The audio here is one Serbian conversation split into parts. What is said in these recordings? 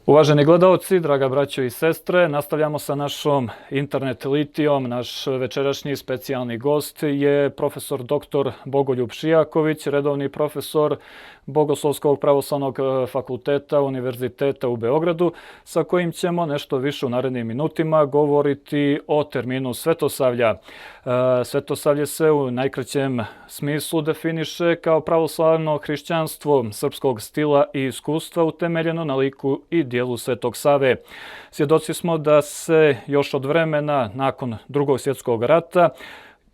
Uvaženi gledaoci, draga braćo i sestre, nastavljamo sa našom internet litijom. Naš večerašnji specijalni gost je profesor dr. Bogoljub Šijaković, redovni profesor Bogoslovskog pravoslavnog fakulteta Univerziteta u Beogradu, sa kojim ćemo nešto više u narednim minutima govoriti o terminu svetosavlja. Svetosavlje se u najkraćem smislu definiše kao pravoslavno hrišćanstvo srpskog stila i iskustva utemeljeno na liku i dijelu Svetog Save. Svjedoci smo da se još od vremena nakon Drugog svjetskog rata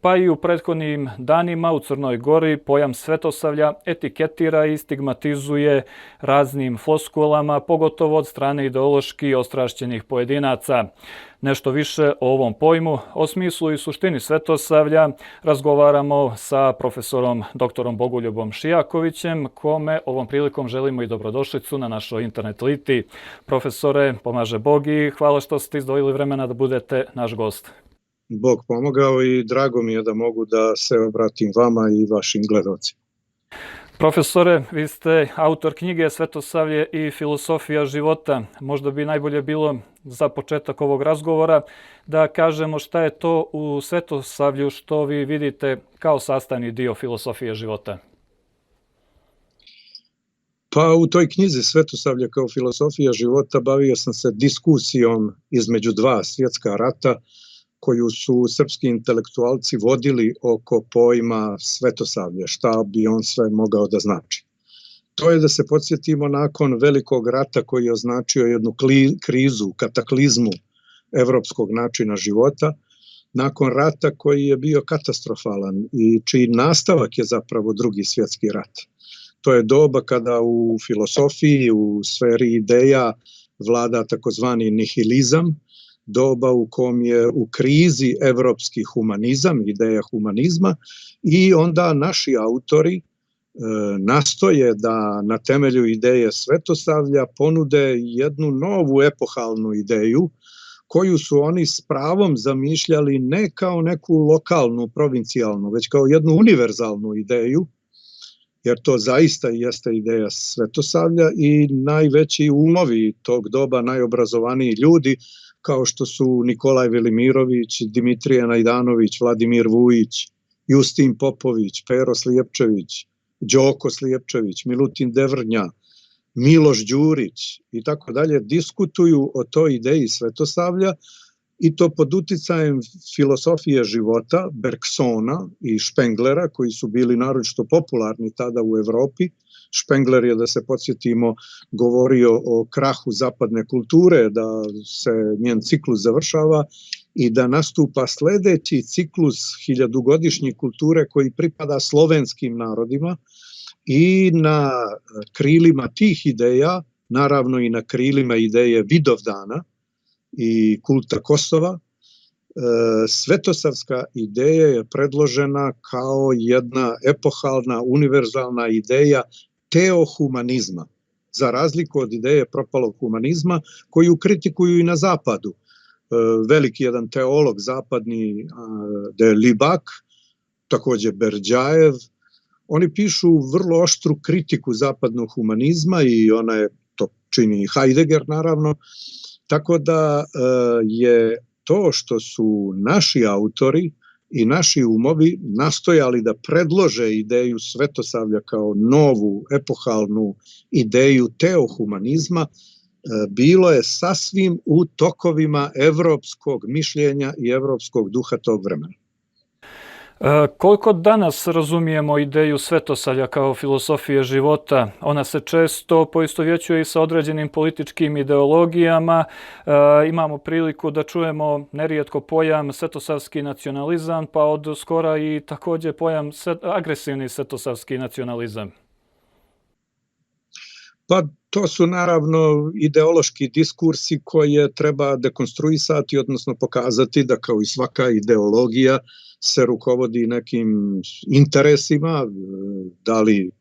pa i u prethodnim danima u Crnoj Gori pojam svetosavlja etiketira i stigmatizuje raznim floskulama, pogotovo od strane ideološki ostrašćenih pojedinaca. Nešto više o ovom pojmu, o smislu i suštini svetosavlja razgovaramo sa profesorom dr. Bogoljubom Šijakovićem, kome ovom prilikom želimo i dobrodošlicu na našoj internet liti. Profesore, pomaže Bog i hvala što ste izdvojili vremena da budete naš gost. Bog pomogao i drago mi je da mogu da se obratim vama i vašim gledalcima. Profesore, vi ste autor knjige Svetosavlje i filosofija života. Možda bi najbolje bilo za početak ovog razgovora da kažemo šta je to u svetosavlju što vi vidite kao sastavni dio filosofije života. Pa u toj knjizi Svetosavlje kao filosofija života bavio sam se diskusijom između dva svjetska rata koju su srpski intelektualci vodili oko pojma svetosavlje, šta bi on sve mogao da znači. To je, da se podsjetimo, nakon velikog rata koji je označio jednu krizu, kataklizmu evropskog načina života, nakon rata koji je bio katastrofalan i čiji nastavak je zapravo Drugi svjetski rat. To je doba kada u filosofiji, u sferi ideja vlada takozvani nihilizam, doba u kom je u krizi evropski humanizam, ideja humanizma, i onda naši autori nastoje da na temelju ideje svetosavlja ponude jednu novu epohalnu ideju koju su oni s pravom zamišljali ne kao neku lokalnu, provincijalnu, već kao jednu univerzalnu ideju, jer to zaista jeste ideja svetosavlja i najveći umovi tog doba, najobrazovaniji ljudi, kao što su Nikolaj Velimirović, Dimitrije Najdanović, Vladimir Vujić, Justin Popović, Pero Slijepčević, Đoko Slijepčević, Milutin Devrnja, Miloš Đurić i tako dalje, diskutuju o toj ideji svetosavlja, i to pod uticajem filosofije života Bergsona i Špenglera, koji su bili naročito popularni tada u Evropi. Špengler je, da se podsjetimo, govorio o krahu zapadne kulture, da se njen ciklus završava i da nastupa sledeći ciklus hiljadugodišnje kulture koji pripada slovenskim narodima, i na krilima tih ideja, naravno i na krilima ideje Vidovdana i kulta Kosova, svetosavska ideja je predložena kao jedna epohalna, univerzalna ideja teohumanizma, za razliku od ideje propalog humanizma koju kritikuju i na zapadu. Veliki jedan teolog zapadni, de Libak, takođe Berdjajev, oni pišu vrlo oštru kritiku zapadnog humanizma i ona je, to čini Heidegger naravno, tako da je to što su naši autori i naši umovi nastojali da predlože ideju svetosavlja kao novu epohalnu ideju teohumanizma, bilo je sasvim u tokovima evropskog mišljenja i evropskog duha tog vremena. Koliko danas razumijemo ideju svetosavlja kao filosofije života? Ona se često poistovjećuje i sa određenim političkim ideologijama. Imamo priliku da čujemo nerijetko pojam svetosavski nacionalizam, pa od skora i također pojam agresivni svetosavski nacionalizam. Pa to su naravno ideološki diskursi koje treba dekonstruisati, odnosno pokazati da kao i svaka ideologija se rukovodi nekim interesima, da li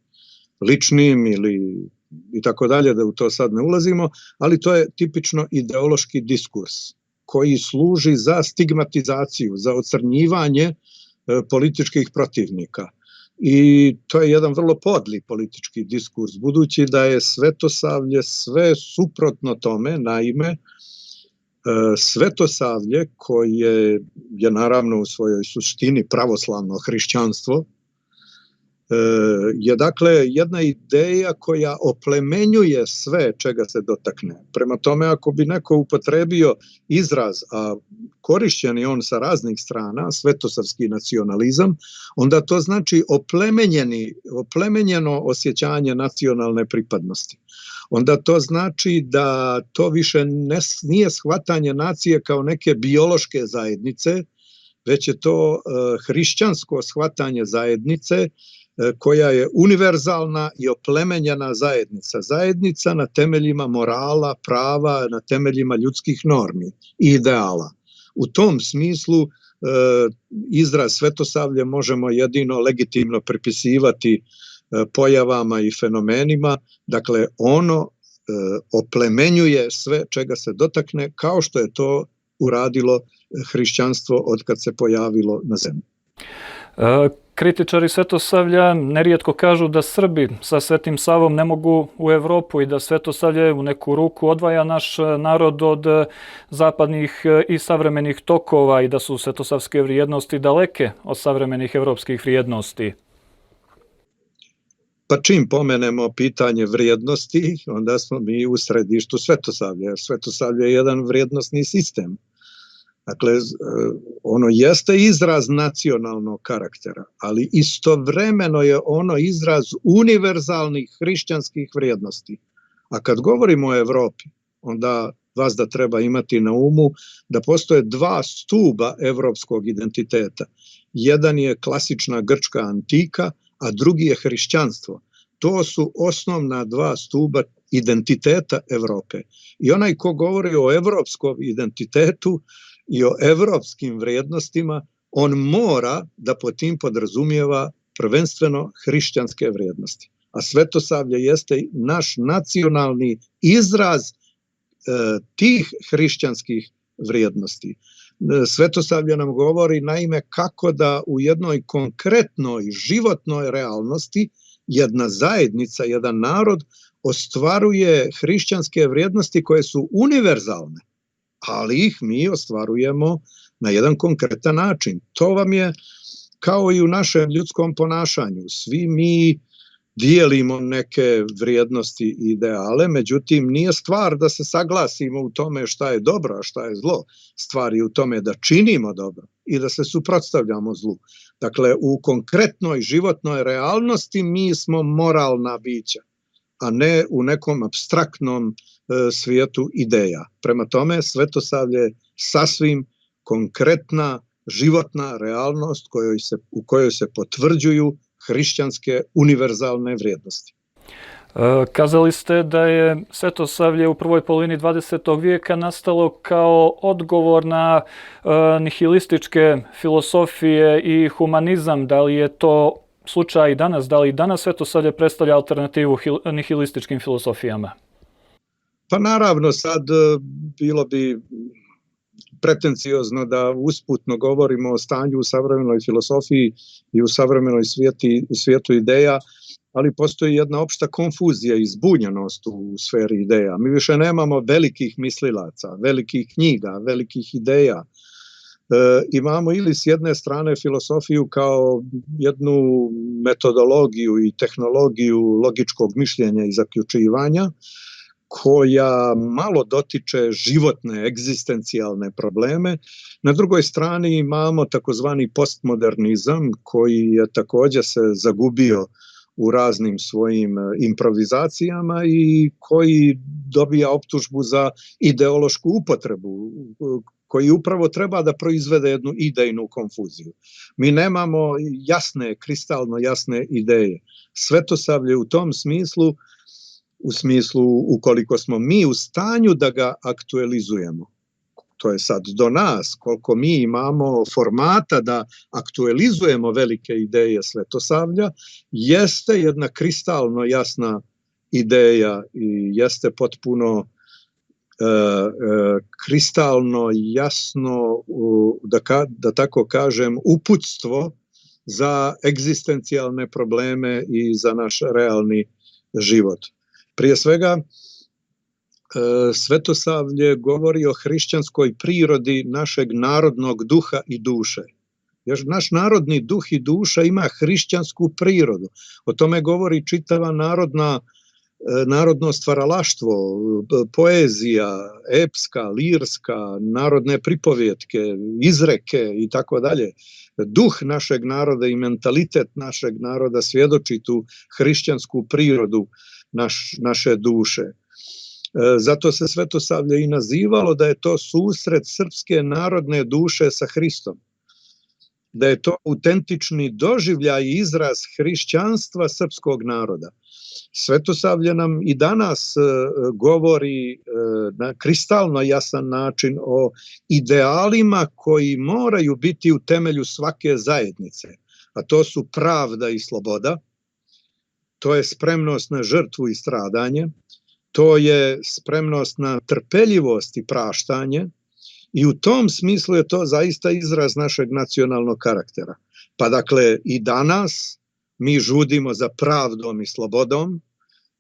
ličnim ili i tako dalje, da u to sad ne ulazimo, ali to je tipično ideološki diskurs koji služi za stigmatizaciju, za ocrnjivanje političkih protivnika. i to je jedan vrlo podli politički diskurs, budući da je Svetosavlje sve suprotno tome. Naime, Svetosavlje, koje je naravno u svojoj suštini pravoslavno hrišćanstvo, je dakle jedna ideja koja oplemenjuje sve čega se dotakne. Prema tome, ako bi neko upotrebio izraz, a korišćen je on sa raznih strana, svetosavski nacionalizam, onda to znači oplemenjeno osjećanje nacionalne pripadnosti. Onda to znači da to više nije shvatanje nacije kao neke biološke zajednice, već je to hrišćansko shvatanje zajednice koja je univerzalna i oplemenjena zajednica. Zajednica na temeljima morala, prava, na temeljima ljudskih normi i ideala. U tom smislu izraz Svetosavlje možemo jedino legitimno pripisivati pojavama i fenomenima, dakle ono oplemenjuje sve čega se dotakne, kao što je to uradilo hrišćanstvo od kad se pojavilo na zemlji. Kritičari Svetosavlja nerijetko kažu da Srbi sa Svetim Savom ne mogu u Evropu i da Svetosavlje u neku ruku odvaja naš narod od zapadnih i savremenih tokova i da su svetosavske vrijednosti daleke od savremenih evropskih vrijednosti. Pa čim pomenemo pitanje vrijednosti, onda smo mi u središtu Svetosavlja. Svetosavlje je jedan vrijednosni sistem. Dakle, ono jeste izraz nacionalnog karaktera, ali istovremeno je ono izraz univerzalnih hrišćanskih vrijednosti. A kad govorimo o Evropi, onda vas da treba imati na umu da postoje dva stuba evropskog identiteta. Jedan je klasična grčka antika, a drugi je hrišćanstvo. To su osnovna dva stuba identiteta Evrope. I onaj ko govori o evropskom identitetu i o evropskim vrijednostima, on mora da po tim podrazumijeva prvenstveno hrišćanske vrijednosti. A Svetosavlje jeste naš nacionalni izraz tih hrišćanskih vrijednosti. Svetosavlje nam govori naime kako da u jednoj konkretnoj životnoj realnosti jedna zajednica, jedan narod ostvaruje hrišćanske vrijednosti koje su univerzalne, ali ih mi ostvarujemo na jedan konkretan način. To vam je kao i u našem ljudskom ponašanju. Svi mi dijelimo neke vrijednosti i ideale, međutim nije stvar da se saglasimo u tome šta je dobro, a šta je zlo. Stvar je u tome da činimo dobro i da se suprotstavljamo zlu. Dakle, u konkretnoj životnoj realnosti mi smo moralna bića, a ne u nekom apstraktnom svijetu ideja. Prema tome, Svetosavlje je sasvim konkretna životna realnost u kojoj se potvrđuju hrišćanske univerzalne vrijednosti. Kazali ste da je Svetosavlje u prvoj polovini 20. vijeka nastalo kao odgovor na nihilističke filosofije i humanizam. Da li je to slučaj i danas? Da li danas Svetosavlje predstavlja alternativu nihilističkim filosofijama? Pa naravno, sad bilo bi pretenciozno da usputno govorimo o stanju u savremenoj filosofiji i u savremenoj svijetu ideja, ali postoji jedna opšta konfuzija i zbunjenost u sferi ideja. Mi više nemamo velikih mislilaca, velikih knjiga, velikih ideja. Imamo ili s jedne strane filosofiju kao jednu metodologiju i tehnologiju logičkog mišljenja i zaključivanja, koja malo dotiče životne, egzistencijalne probleme. Na drugoj strani imamo takozvani postmodernizam, koji je također se zagubio u raznim svojim improvizacijama i koji dobija optužbu za ideološku upotrebu, koji upravo treba da proizvede jednu idejnu konfuziju. Mi nemamo jasne, kristalno jasne ideje. Svetosavlje u tom smislu, u smislu ukoliko smo mi u stanju da ga aktualizujemo, to je sad do nas, koliko mi imamo formata da aktualizujemo velike ideje Svetosavlja, jeste jedna kristalno jasna ideja i jeste potpuno kristalno jasno, da tako kažem, uputstvo za egzistencijalne probleme i za naš realni život. Prije svega, Svetosavlje govori o hrišćanskoj prirodi našeg narodnog duha i duše. Jer naš narodni duh i duša ima hrišćansku prirodu. O tome govori čitava narodno stvaralaštvo, poezija, epska, lirska, narodne pripovjetke, izreke i tako dalje. Duh našeg naroda i mentalitet našeg naroda svjedoči tu hrišćansku prirodu naše duše. Zato se Svetosavlje i nazivalo da je to susret srpske narodne duše sa Hristom. Da je to autentični doživljaj i izraz hrišćanstva srpskog naroda. Svetosavlje nam i danas govori na kristalno jasan način o idealima koji moraju biti u temelju svake zajednice, a to su pravda i sloboda, to je spremnost na žrtvu i stradanje, to je spremnost na trpeljivost i praštanje, i u tom smislu je to zaista izraz našeg nacionalnog karaktera. Pa dakle, i danas mi žudimo za pravdom i slobodom,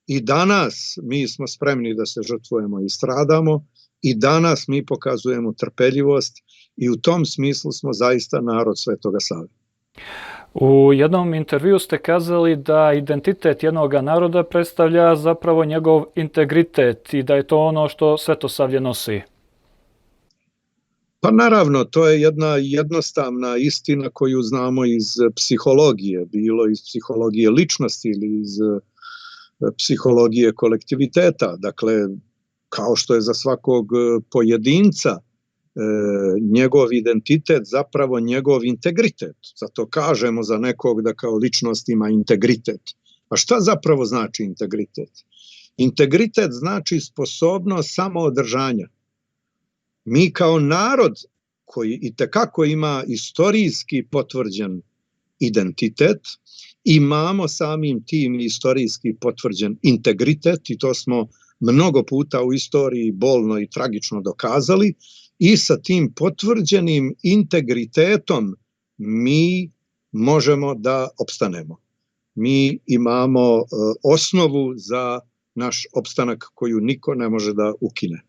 i danas mi smo spremni da se žrtvujemo i stradamo, i danas mi pokazujemo trpeljivost, i u tom smislu smo zaista narod Svetoga Save. U jednom intervju ste kazali da identitet jednog naroda predstavlja zapravo njegov integritet i da je to ono što Svetosavlje nosi. Pa naravno, to je jedna jednostavna istina koju znamo iz psihologije, bilo iz psihologije ličnosti ili iz psihologije kolektiviteta. Dakle, kao što je za svakog pojedinca njegov identitet zapravo njegov integritet. Zato kažemo za nekog da kao ličnost ima integritet. A šta zapravo znači integritet? Integritet znači sposobnost samoodržanja. Mi kao narod koji itekako ima istorijski potvrđen identitet, imamo samim tim istorijski potvrđen integritet i to smo mnogo puta u istoriji bolno i tragično dokazali i sa tim potvrđenim integritetom mi možemo da opstanemo. Mi imamo osnovu za naš opstanak koju niko ne može da ukine.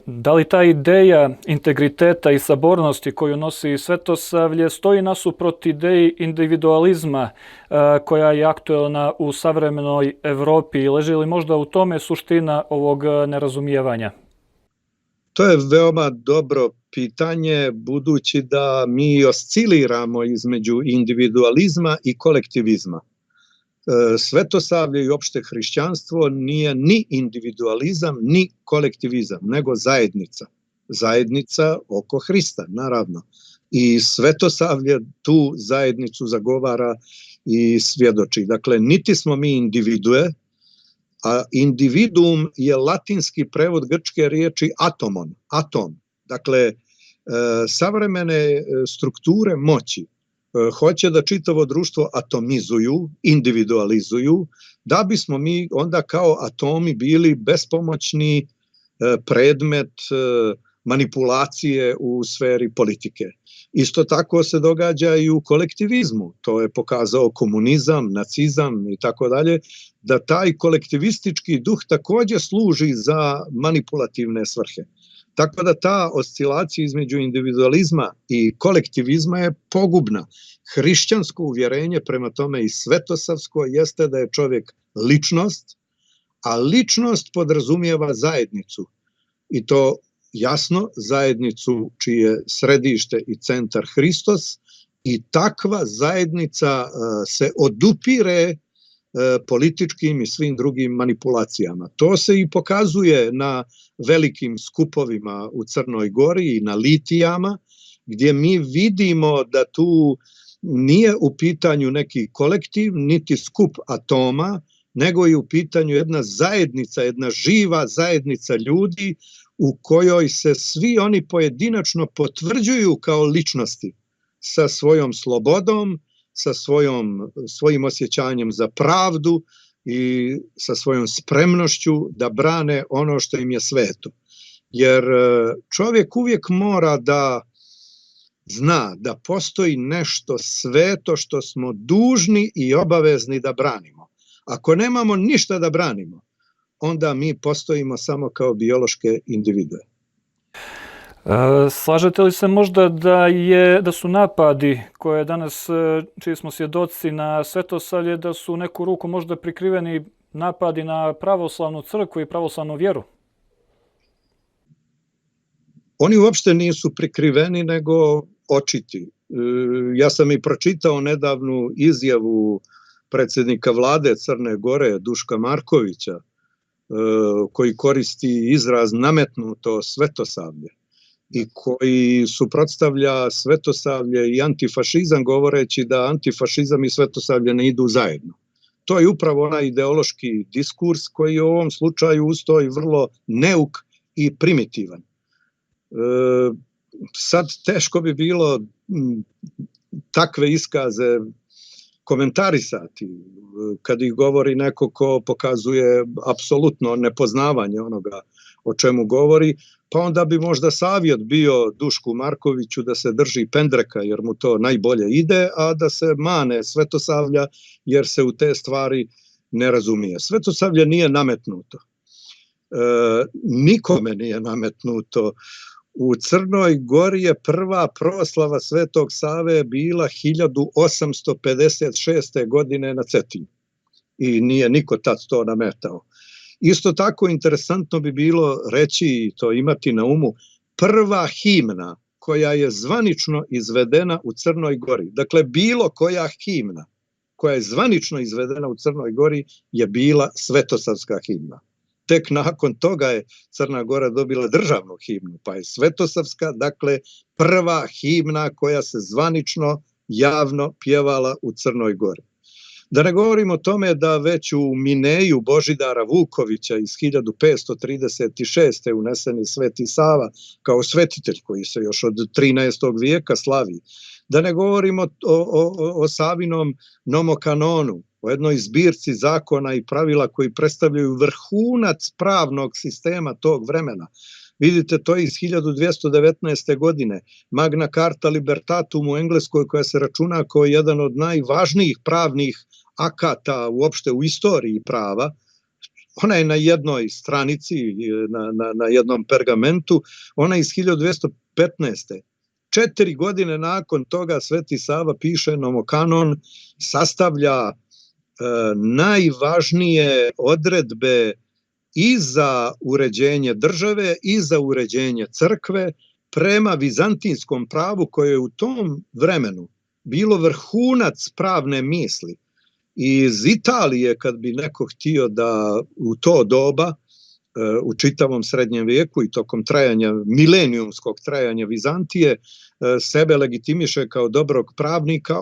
Da li ta ideja integriteta i sabornosti koju nosi Svetosavlje stoji nasuprot ideji individualizma koja je aktuelna u savremenoj Evropi i leži li možda u tome suština ovog nerazumijevanja? To je veoma dobro pitanje, budući da mi osciliramo između individualizma i kolektivizma. Svetosavlje i opšte hrišćanstvo nije ni individualizam, ni kolektivizam, nego zajednica. Zajednica oko Hrista, naravno. I Svetosavlje tu zajednicu zagovara i svjedoči. Dakle, niti smo mi individue, a individuum je latinski prevod grčke riječi atomon, atom. Dakle, savremene strukture moći hoće da čitavo društvo atomizuju, individualizuju, da bismo mi onda kao atomi bili bespomoćni predmet manipulacije u sferi politike. Isto tako se događa i u kolektivizmu. To je pokazao komunizam, nacizam i tako dalje, da taj kolektivistički duh također služi za manipulativne svrhe. Tako da ta oscilacija između individualizma i kolektivizma je pogubna. Hrišćansko uvjerenje, prema tome i svetosavsko, jeste da je čovjek ličnost, a ličnost podrazumijeva zajednicu. I to jasno zajednicu čije središte i centar Hristos, i takva zajednica se odupire političkim i svim drugim manipulacijama. To se i pokazuje na velikim skupovima u Crnoj Gori i na litijama, gdje mi vidimo da tu nije u pitanju neki kolektiv, niti skup atoma, nego je u pitanju jedna zajednica, jedna živa zajednica ljudi u kojoj se svi oni pojedinačno potvrđuju kao ličnosti sa svojom slobodom, sa svojim osjećanjem za pravdu i sa svojom spremnošću da brane ono što im je sveto. Jer čovjek uvijek mora da zna da postoji nešto sveto što smo dužni i obavezni da branimo. Ako nemamo ništa da branimo, onda mi postojimo samo kao biološke individue. Slažete li se možda da su napadi koje danas, čiji smo svjedoci na Svetosavlje, da su u neku ruku možda prikriveni napadi na pravoslavnu crkvu i pravoslavnu vjeru? Oni uopšte nisu prikriveni, nego očiti. Ja sam i pročitao nedavnu izjavu predsjednika vlade Crne Gore, Duška Markovića, koji koristi izraz nametnuto svetosavlje i koji suprotstavlja svetosavlje i antifašizam, govoreći da antifašizam i svetosavlje ne idu zajedno. To je upravo onaj ideološki diskurs koji je u ovom slučaju usto i vrlo neuk i primitivan. Sad teško bi bilo takve iskaze komentarisati kad ih govori neko ko pokazuje apsolutno nepoznavanje onoga o čemu govori, pa onda bi možda savjet bio Dušku Markoviću da se drži pendreka jer mu to najbolje ide, a da se mane svetosavlja jer se u te stvari ne razumije. Svetosavlje nije nametnuto. Nikome nije nametnuto. U Crnoj Gori je prva proslava Svetog Save bila 1856. godine na Cetinju i nije niko tad to nametao. Isto tako interesantno bi bilo reći i to imati na umu, prva himna koja je zvanično izvedena u Crnoj Gori, dakle bilo koja himna koja je zvanično izvedena u Crnoj Gori je bila svetosavska himna. Tek nakon toga je Crna Gora dobila državnu himnu, pa je svetosavska, dakle prva himna koja se zvanično javno pjevala u Crnoj Gori. Da ne govorim o tome da već u Mineju Božidara Vukovića iz 1536. unesen je Sveti Sava kao svetitelj koji se još od 13. vijeka slavi. Da ne govorimo o Savinom nomokanonu, o jednoj zbirci zakona i pravila koji predstavljaju vrhunac pravnog sistema tog vremena. Vidite, to je iz 1219. godine. Magna Carta Libertatum u Engleskoj, koja se računa kao jedan od najvažnijih pravnih akata uopšte u istoriji prava, ona je na jednoj stranici, na jednom pergamentu, ona je iz 1215. 4 godine nakon toga Sveti Sava piše nomokanon, sastavlja najvažnije odredbe i za uređenje države i za uređenje crkve prema vizantinskom pravu koje je u tom vremenu bilo vrhunac pravne misli. Iz Italije, kad bi neko htio da u to doba, u čitavom srednjem vijeku i tokom trajanja, milenijumskog trajanja Vizantije, sebe legitimiše kao dobrog pravnika,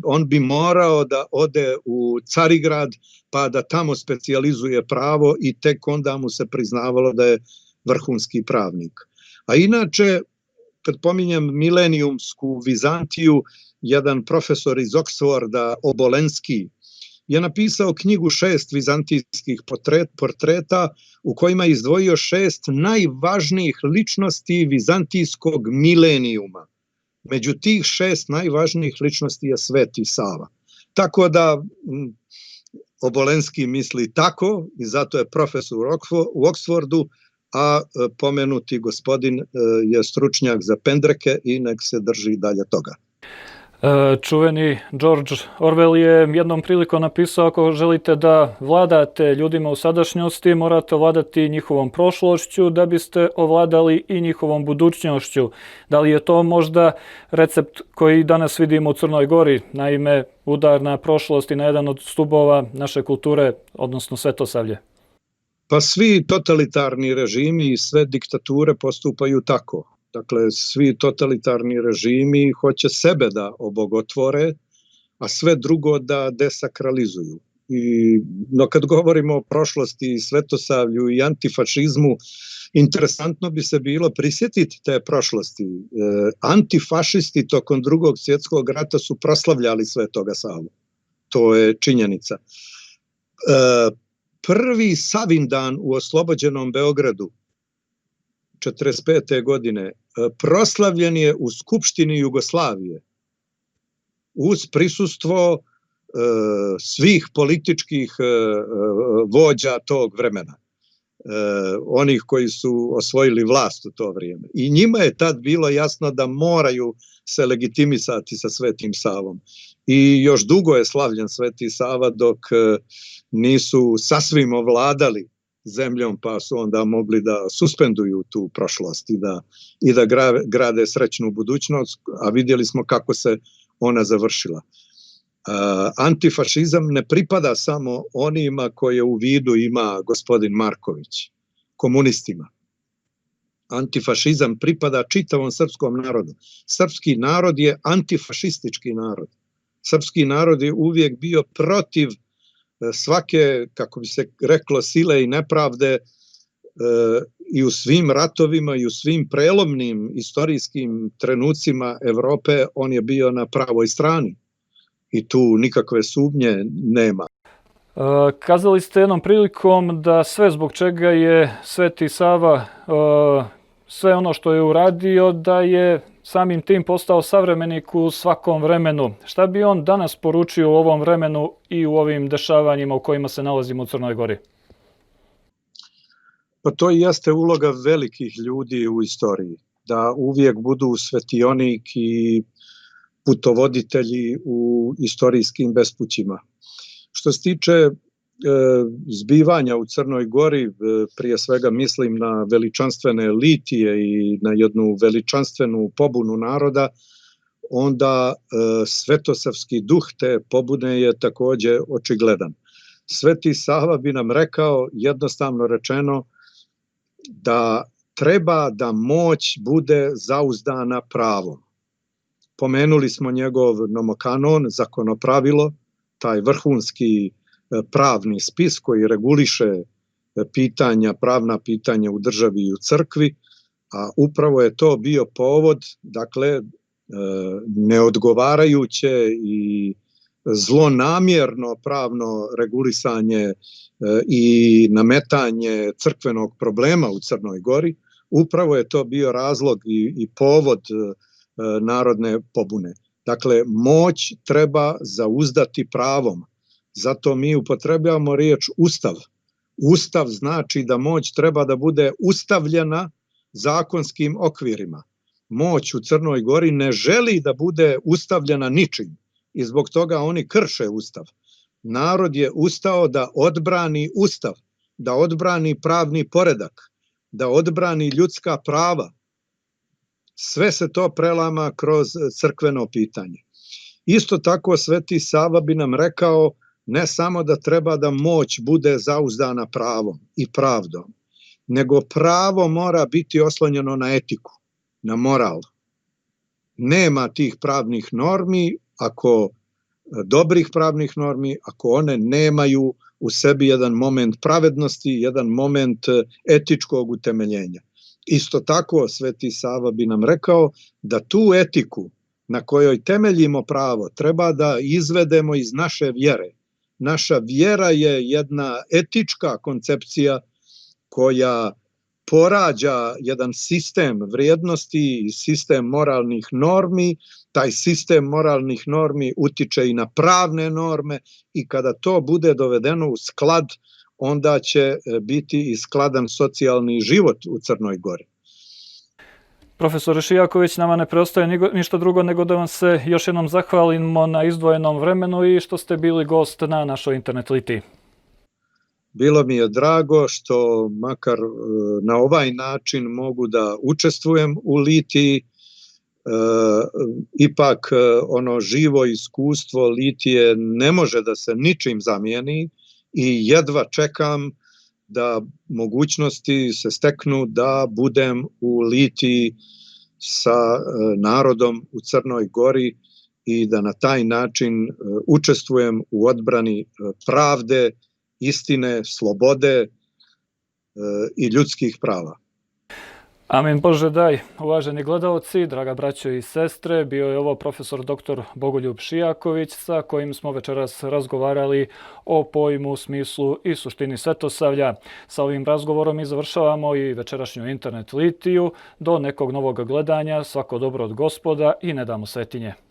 on bi morao da ode u Carigrad pa da tamo specijalizuje pravo i tek onda mu se priznavalo da je vrhunski pravnik. A inače, kad pominjem milenijumsku Vizantiju, jedan profesor iz Oksforda, Obolenski, je napisao knjigu 6 vizantijskih portreta u kojima je izdvojio 6 najvažnijih ličnosti vizantijskog milenijuma. Među tih 6 najvažnijih ličnosti je Sveti Sava. Tako da Obolenski misli tako i zato je profesor u Oksfordu, a pomenuti gospodin je stručnjak za pendreke i nek se drži dalje toga. Čuveni George Orwell je jednom prilikom napisao: ako želite da vladate ljudima u sadašnjosti, morate ovladati njihovom prošlošću da biste ovladali i njihovom budućnošću. Da li je to možda recept koji danas vidimo u Crnoj Gori? Naime, udar na prošlost i na jedan od stubova naše kulture, odnosno svetosavlje. Pa svi totalitarni režimi i sve diktature postupaju tako. Dakle, svi totalitarni režimi hoće sebe da obogotvore, a sve drugo da desakralizuju. No kad govorimo o prošlosti i svetosavlju i antifašizmu, interesantno bi se bilo prisjetiti te prošlosti. Antifašisti tokom Drugog svjetskog rata su proslavljali Svetoga Savu. To je činjenica. Prvi Savindan u oslobođenom Beogradu 1945. godine proslavljen je u Skupštini Jugoslavije uz prisustvo svih političkih vođa tog vremena, onih koji su osvojili vlast u to vrijeme. I njima je tad bilo jasno da moraju se legitimisati sa Svetim Savom. I još dugo je slavljen Sveti Sava dok nisu sasvim ovladali zemljom, pa su onda mogli da suspenduju tu prošlost i da grade srećnu budućnost, a vidjeli smo kako se ona završila. Antifašizam ne pripada samo onima koje u vidu ima gospodin Marković, komunistima. Antifašizam pripada čitavom srpskom narodu. Srpski narod je antifašistički narod. Srpski narod je uvijek bio protiv svake, kako bi se reklo, sile i nepravde i u svim ratovima i u svim prelomnim istorijskim trenucima Evrope on je bio na pravoj strani. I tu nikakve sumnje nema. Kazali ste jednom prilikom da sve zbog čega je Sveti Sava, sve ono što je uradio, da je samim tim postao savremenik u svakom vremenu. Šta bi on danas poručio u ovom vremenu i u ovim dešavanjima u kojima se nalazimo u Crnoj Gori? Pa to i jeste uloga velikih ljudi u istoriji, da uvijek budu svetionik i putovoditelji u istorijskim bespućima. Što se tiče zbivanja u Crnoj Gori, prije svega mislim na veličanstvene litije i na jednu veličanstvenu pobunu naroda, onda svetosavski duh te pobune je također očigledan. Sveti Sava bi nam rekao, jednostavno rečeno, da treba da moć bude zauzdana pravom. Pomenuli smo njegov nomokanon, zakonopravilo, taj vrhunski pravni spis koji reguliše pravna pitanja u državi i u crkvi, a upravo je to bio povod, dakle, neodgovarajuće i zlonamjerno pravno regulisanje i nametanje crkvenog problema u Crnoj Gori, upravo je to bio razlog i povod narodne pobune. Dakle, moć treba zauzdati pravom. Zato mi upotrebljavamo riječ ustav. Ustav znači da moć treba da bude ustavljena zakonskim okvirima. Moć u Crnoj Gori ne želi da bude ustavljena ničim i zbog toga oni krše ustav. Narod je ustao da odbrani ustav, da odbrani pravni poredak, da odbrani ljudska prava. Sve se to prelama kroz crkveno pitanje. Isto tako Sveti Sava bi nam rekao ne samo da treba da moć bude zauzdana pravom i pravdom, nego pravo mora biti oslonjeno na etiku, na moral. Nema tih pravnih normi, dobrih pravnih normi, ako one nemaju u sebi jedan moment pravednosti, jedan moment etičkog utemeljenja. Isto tako Sveti Sava bi nam rekao da tu etiku na kojoj temeljimo pravo treba da izvedemo iz naše vjere. Naša vjera je jedna etička koncepcija koja porađa jedan sistem vrijednosti i sistem moralnih normi. Taj sistem moralnih normi utiče i na pravne norme i kada to bude dovedeno u sklad, onda će biti i skladan socijalni život u Crnoj Gori. Profesore Šijaković, nama ne preostaje ništa drugo nego da vam se još jednom zahvalimo na izdvojenom vremenu i što ste bili gost na našoj internet litiji. Bilo mi je drago što makar na ovaj način mogu da učestvujem u litiji. Ipak ono živo iskustvo litije ne može da se ničim zamijeni i jedva čekam da mogućnosti se steknu da budem u litiji sa narodom u Crnoj Gori i da na taj način učestvujem u odbrani pravde, istine, slobode i ljudskih prava. Amin Bože daj, uvaženi gledalci, draga braćo i sestre, bio je ovo profesor dr. Bogoljub Šijaković sa kojim smo večeras razgovarali o pojmu, smislu i suštini svetosavlja. Sa ovim razgovorom i završavamo i večerašnju internet litiju. Do nekog novog gledanja, svako dobro od Gospoda i ne damo svetinje.